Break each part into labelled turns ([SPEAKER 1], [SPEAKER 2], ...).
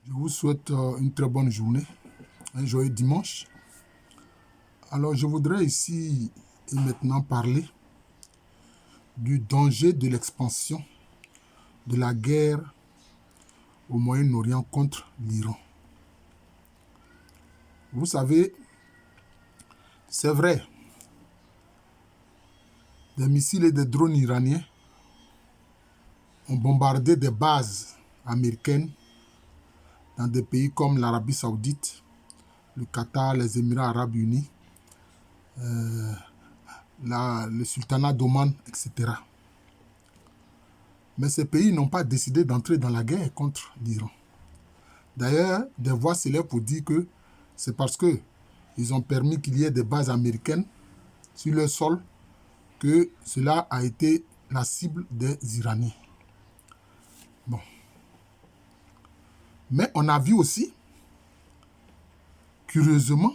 [SPEAKER 1] Je vous souhaite une très bonne journée, un joyeux dimanche. Alors, je voudrais ici et maintenant parler du danger de l'expansion de la guerre au Moyen-Orient contre l'Iran. Vous savez, c'est vrai, des missiles et des drones iraniens ont bombardé des bases américaines dans des pays comme l'Arabie Saoudite, le Qatar, les Émirats Arabes Unis, le Sultanat d'Oman, etc. Mais ces pays n'ont pas décidé d'entrer dans la guerre contre l'Iran. D'ailleurs, des voix s'élèvent pour dire que c'est parce qu'ils ont permis qu'il y ait des bases américaines sur leur sol que cela a été la cible des Iraniens. Bon. Mais on a vu aussi, curieusement,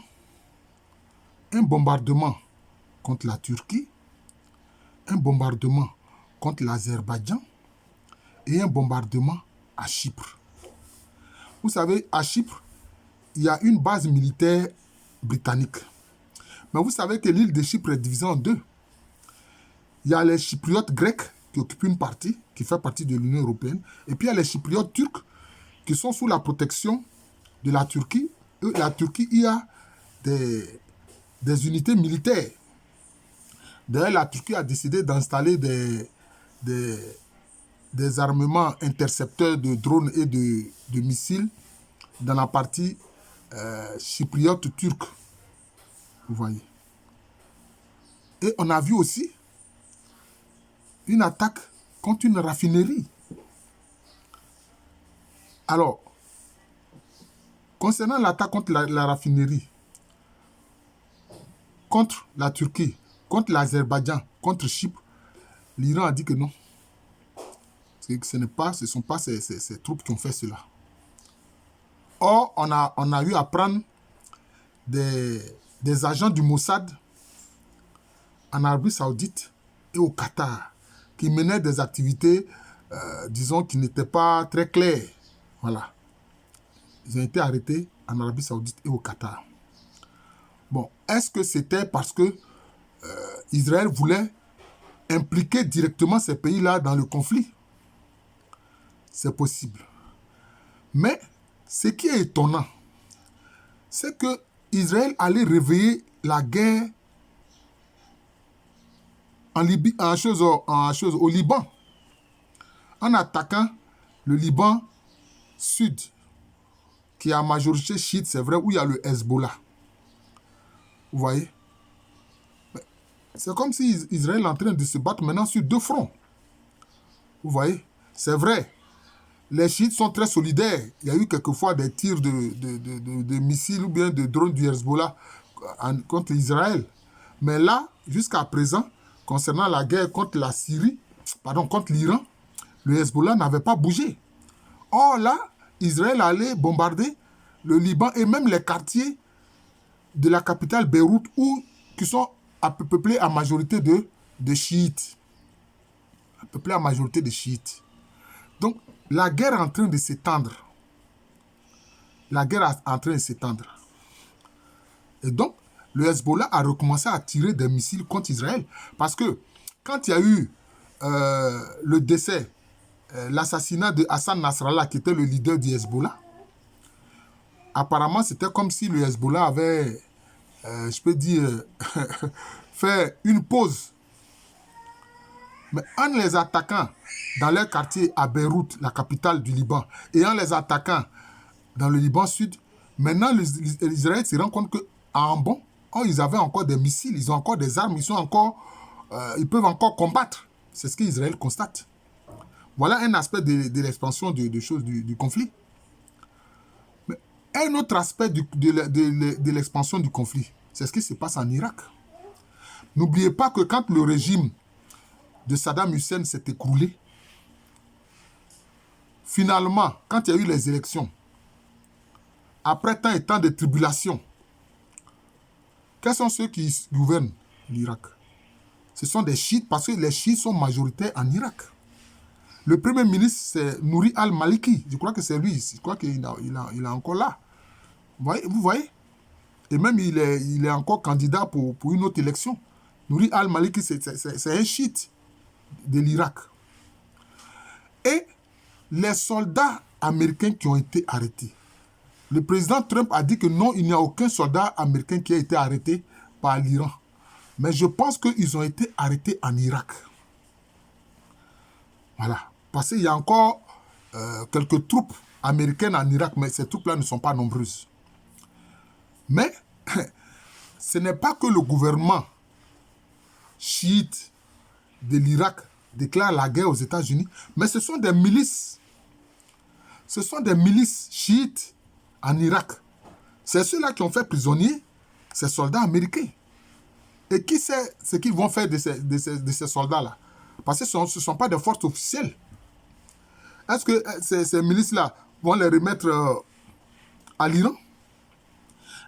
[SPEAKER 1] un bombardement contre la Turquie, un bombardement contre l'Azerbaïdjan et un bombardement à Chypre. Vous savez, à Chypre, il y a une base militaire britannique. Mais vous savez que l'île de Chypre est divisée en deux. Il y a les Chypriotes grecs qui occupent une partie, qui fait partie de l'Union européenne, et puis il y a les Chypriotes turcs qui sont sous la protection de la Turquie. Et la Turquie, il y a des unités militaires. D'ailleurs, la Turquie a décidé d'installer des armements intercepteurs de drones et de missiles dans la partie chypriote turque. Vous voyez. Et on a vu aussi une attaque contre une raffinerie. Alors, concernant l'attaque contre la raffinerie, contre la Turquie, contre l'Azerbaïdjan, contre Chypre, l'Iran a dit que non. Ce ne sont pas ces troupes qui ont fait cela. Or, on a eu à prendre des agents du Mossad en Arabie Saoudite et au Qatar qui menaient des activités, disons, qui n'étaient pas très claires. Voilà. Ils ont été arrêtés en Arabie Saoudite et au Qatar. Bon, est-ce que c'était parce que Israël voulait impliquer directement ces pays-là dans le conflit? C'est possible. Mais ce qui est étonnant, c'est que Israël allait réveiller la guerre au Liban, en attaquant le Liban sud, qui est à majorité chiite, c'est vrai, où il y a le Hezbollah. Vous voyez? C'est comme si Israël est en train de se battre maintenant sur deux fronts. Vous voyez? C'est vrai. Les chiites sont très solidaires. Il y a eu quelquefois des tirs de missiles ou bien de drones du Hezbollah contre Israël. Mais là, jusqu'à présent, concernant la guerre contre contre l'Iran, le Hezbollah n'avait pas bougé. Or là, Israël allait bombarder le Liban et même les quartiers de la capitale Beyrouth qui sont peuplés à majorité de chiites. Peuplés à majorité de chiites. Donc, la guerre est en train de s'étendre. La guerre est en train de s'étendre. Et donc, le Hezbollah a recommencé à tirer des missiles contre Israël. Parce que quand il y a eu le décès, l'assassinat de Hassan Nasrallah, qui était le leader du Hezbollah, apparemment, c'était comme si le Hezbollah avait, je peux dire, fait une pause. Mais en les attaquant dans leur quartier à Beyrouth, la capitale du Liban, et en les attaquant dans le Liban sud, maintenant les Israéliens se rendent compte qu'en bon, ils avaient encore des missiles, ils ont encore des armes, ils peuvent encore combattre. C'est ce qu'Israël constate. Voilà un aspect de l'expansion du conflit. Mais un autre aspect de l'expansion du conflit, c'est ce qui se passe en Irak. N'oubliez pas que quand le régime de Saddam Hussein s'est écroulé, finalement, quand il y a eu les élections, après tant et tant de tribulations, quels sont ceux qui gouvernent l'Irak? Ce sont des chiites parce que les chiites sont majoritaires en Irak. Le premier ministre, c'est Nouri al-Maliki. Je crois que c'est lui. Je crois qu'il il est encore là. Vous voyez? Et même, il est encore candidat pour une autre élection. Nouri al-Maliki, c'est un chiite de l'Irak. Et les soldats américains qui ont été arrêtés. Le président Trump a dit que non, il n'y a aucun soldat américain qui a été arrêté par l'Iran. Mais je pense qu'ils ont été arrêtés en Irak. Voilà. Parce qu'il y a encore quelques troupes américaines en Irak, mais ces troupes-là ne sont pas nombreuses. Mais ce n'est pas que le gouvernement chiite de l'Irak déclare la guerre aux États-Unis, mais ce sont des milices. Ce sont des milices chiites en Irak. C'est ceux-là qui ont fait prisonnier ces soldats américains. Et qui sait ce qu'ils vont faire de ces soldats-là? Parce que ce ne sont pas des forces officielles. Est-ce que ces milices-là vont les remettre à l'Iran?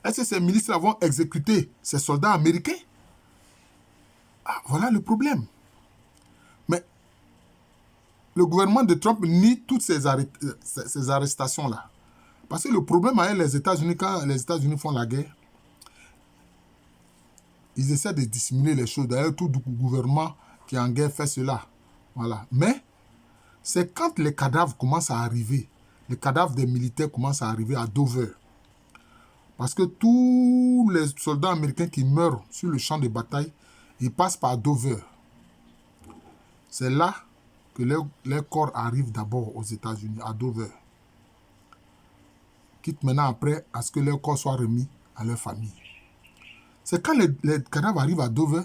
[SPEAKER 1] Est-ce que ces milices-là vont exécuter ces soldats américains? Voilà le problème. Mais le gouvernement de Trump nie toutes ces arrestations-là. Parce que le problème avec les États-Unis, quand les États-Unis font la guerre, ils essaient de dissimuler les choses. D'ailleurs, tout gouvernement qui est en guerre fait cela. Voilà. Mais c'est quand les cadavres commencent à arriver, les cadavres des militaires commencent à arriver à Dover. Parce que tous les soldats américains qui meurent sur le champ de bataille, ils passent par Dover. C'est là que leurs corps arrivent d'abord aux États-Unis, à Dover. Quitte maintenant après à ce que leurs corps soient remis à leur famille. C'est quand les cadavres arrivent à Dover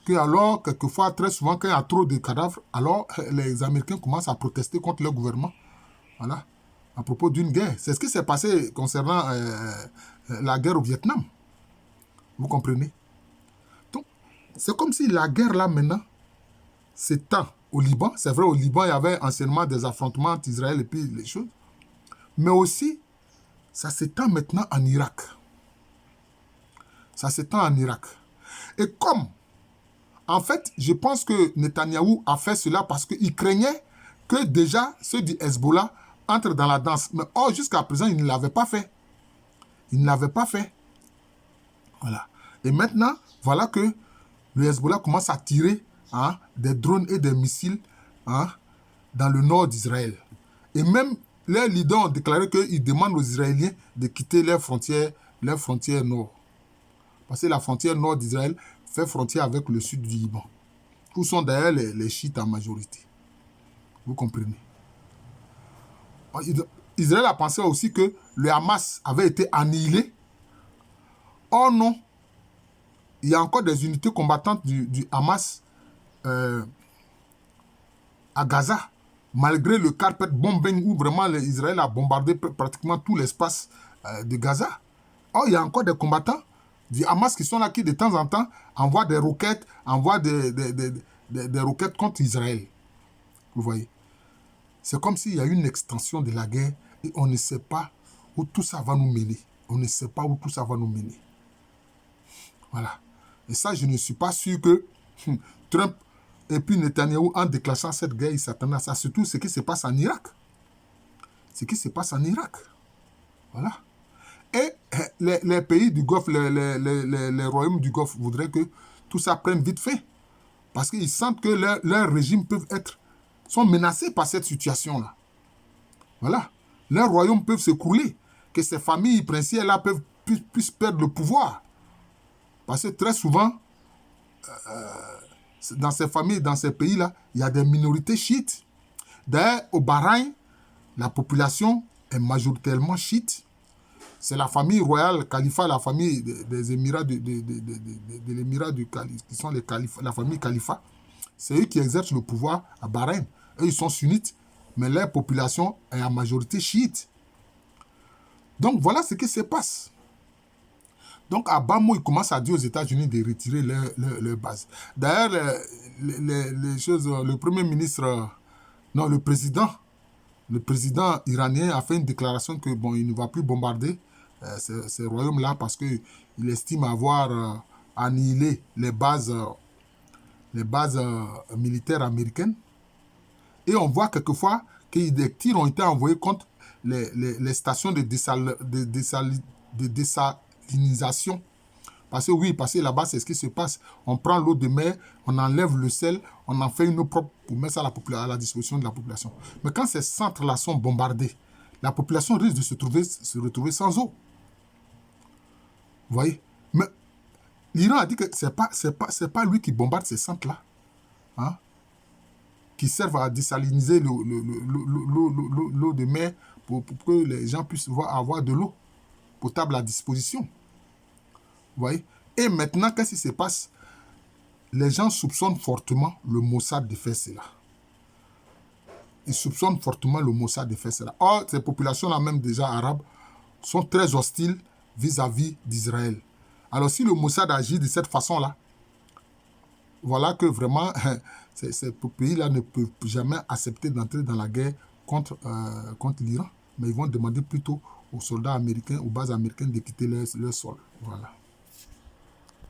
[SPEAKER 1] que alors, quelquefois, très souvent, quand il y a trop de cadavres, alors les Américains commencent à protester contre leur gouvernement. Voilà. À propos d'une guerre. C'est ce qui s'est passé concernant la guerre au Vietnam. Vous comprenez? Donc, c'est comme si la guerre là maintenant s'étend au Liban. C'est vrai, au Liban, il y avait anciennement des affrontements entre Israël et puis les choses. Mais aussi, ça s'étend maintenant en Irak. Ça s'étend en Irak. Et comme, en fait, je pense que Netanyahou a fait cela parce qu'il craignait que déjà ceux du Hezbollah entrent dans la danse. Mais jusqu'à présent, il ne l'avait pas fait. Il ne l'avait pas fait. Voilà. Et maintenant, voilà que le Hezbollah commence à tirer des drones et des missiles dans le nord d'Israël. Et même les leaders ont déclaré qu'ils demandent aux Israéliens de quitter leurs frontières nord. Parce que la frontière nord d'Israël fait frontière avec le sud du Liban, où sont d'ailleurs les chiites en majorité. Vous comprenez? Israël a pensé aussi que le Hamas avait été annihilé. Oh non, il y a encore des unités combattantes du Hamas à Gaza, malgré le carpet bombing où vraiment Israël a bombardé pratiquement tout l'espace de Gaza. Il y a encore des combattants du Hamas qui sont là, qui de temps en temps envoient des roquettes, des roquettes contre Israël. Vous voyez? C'est comme s'il y a une extension de la guerre et on ne sait pas où tout ça va nous mener. On ne sait pas où tout ça va nous mener. Voilà. Et ça, je ne suis pas sûr que Trump et puis Netanyahou, en déclenchant cette guerre, ils s'attendent à ça. Surtout ce qui se passe en Irak. Ce qui se passe en Irak. Voilà. Et les pays du Golfe, les royaumes du Golfe voudraient que tout ça prenne vite fait. Parce qu'ils sentent que leurs régimes sont menacés par cette situation-là. Voilà. Leurs royaumes peuvent s'écrouler. Que ces familles princières-là puissent perdre le pouvoir. Parce que très souvent, dans ces familles, dans ces pays-là, il y a des minorités chiites. D'ailleurs, au Bahreïn, la population est majoritairement chiite. C'est la famille royale Khalifa, la famille des Émirats de l'Émirat du Khalifa, qui sont la famille Khalifa. C'est eux qui exercent le pouvoir à Bahreïn. Eux, ils sont sunnites, mais leur population est en majorité chiite. Donc, voilà ce qui se passe. Donc, à bas mot, ils commencent à dire aux États-Unis de retirer leur base. D'ailleurs, le premier ministre, non, le président iranien a fait une déclaration que, bon, il ne va plus bombarder ces royaumes-là parce qu'il estime avoir annihilé les bases militaires américaines. Et on voit quelquefois que des tirs ont été envoyés contre les stations de désalinisation. Parce que oui, parce que là-bas, c'est ce qui se passe. On prend l'eau de mer, on enlève le sel, on en fait une eau propre pour mettre ça à la disposition de la population. Mais quand ces centres-là sont bombardés, la population risque de se retrouver sans eau. Vous voyez? Mais l'Iran a dit que c'est pas lui qui bombarde ces centres-là, hein, qui servent à désaliniser l'eau de mer pour que les gens puissent avoir de l'eau potable à disposition. Vous voyez? Et maintenant, qu'est-ce qui se passe? Les gens soupçonnent fortement le Mossad de faire cela. Ils soupçonnent fortement le Mossad de faire cela. Or, ces populations-là, même déjà arabes, sont très hostiles vis-à-vis d'Israël. Alors, si le Mossad agit de cette façon-là, voilà que vraiment, ces pays-là ne peuvent jamais accepter d'entrer dans la guerre contre l'Iran. Mais ils vont demander plutôt aux soldats américains, aux bases américaines de quitter leur sol. Voilà.